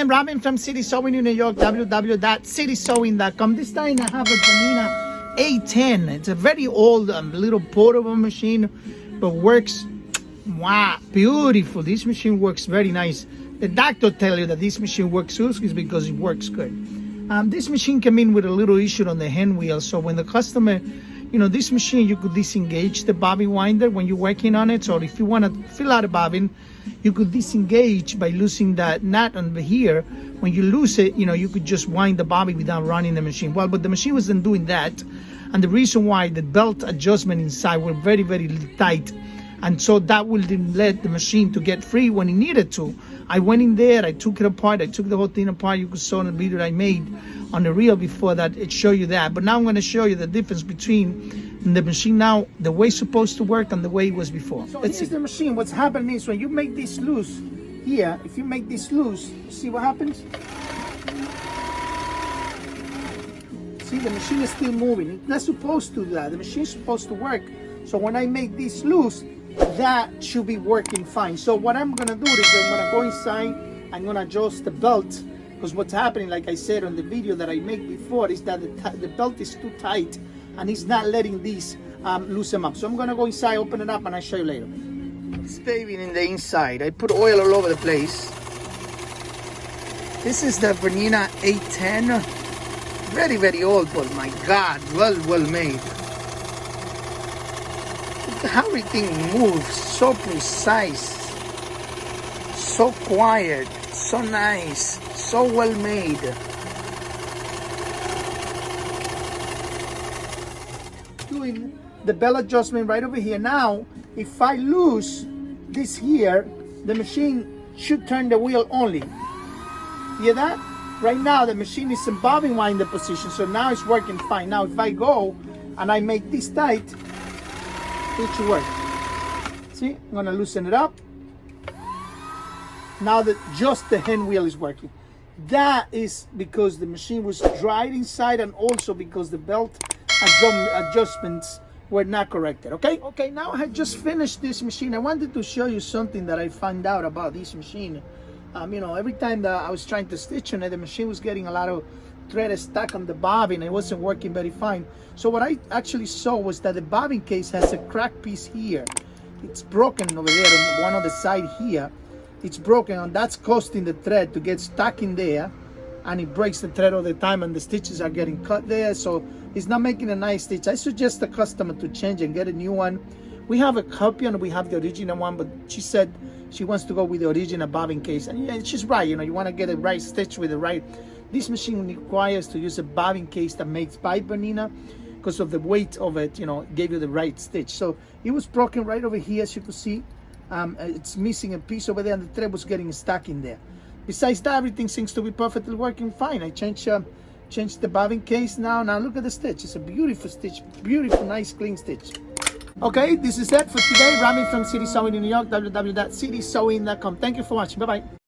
time, Robin from City Sewing in New York, www.citysewing.com. This time I have a Bernina A10. It's a very old little portable machine, but works, wow, beautiful. This machine works very nice. The doctor tell you that this machine works good is because it works good. This machine came in with a little issue on the hand wheel, so when the customer, this machine, you could disengage the bobbin winder when you're working on it. So if you want to fill out a bobbin, you could disengage by losing that nut on here. When you lose it, you could just wind the bobbin without running the machine. Well, but the machine wasn't doing that, and the reason why the belt adjustment inside were very, very tight, and so that wouldn't let the machine to get free when it needed to. I went in there, I took it apart, I took the whole thing apart. You could saw in the video I made on the reel before that, it showed you that. But now I'm going to show you the difference between the machine now, the way it's supposed to work, and the way it was before. So here's the machine. What's happening is when you make this loose here, if you make this loose, see what happens? See, the machine is still moving. It's not supposed to do that. The machine is supposed to work. So when I make this loose, that should be working fine. So what I'm gonna do is I'm gonna go inside, I'm gonna adjust the belt, because what's happening, like I said on the video that I made before, is that the belt is too tight and it's not letting these loosen up. So I'm gonna go inside, open it up, and I'll show you later. It's paving in the inside. I put oil all over the place. This is the Bernina A10. Very, very old, but my God, well made. How everything moves, so precise, so quiet, so nice, so well made. Doing the belt adjustment right over here. Now, if I lose this here, the machine should turn the wheel only. Hear that? Right now, the machine is in bobbin winder position, so now it's working fine. Now, if I go and I make this tight, it should work. See, I'm gonna loosen it up. Now that just the hand wheel is working. That is because the machine was dried inside, and also because the belt adjustments were not corrected. Okay, now I had just finished this machine. I wanted to show you something that I found out about this machine. Every time that I was trying to stitch on it, the machine was getting a lot of thread stuck on the bobbin. It wasn't working very fine. So what I actually saw was that the bobbin case has a cracked piece here. It's broken over there on one of the side here. It's broken, and that's causing the thread to get stuck in there, and it breaks the thread all the time, and the stitches are getting cut there, so it's not making a nice stitch. I suggest the customer to change and get a new one. We have a copy and we have the original one, but she said she wants to go with the original bobbin case, and yeah, she's right. You want to get the right stitch with the right. This machine requires to use a bobbin case that makes by Bernina, because of the weight of it, gave you the right stitch. So it was broken right over here, as you can see. It's missing a piece over there, and the thread was getting stuck in there. Besides that, everything seems to be perfectly working fine. I changed the bobbin case now. Now look at the stitch. It's a beautiful stitch, beautiful, nice, clean stitch. Okay, this is it for today. Robin from City Sewing in New York, www.citysewing.com. Thank you for watching. Bye-bye.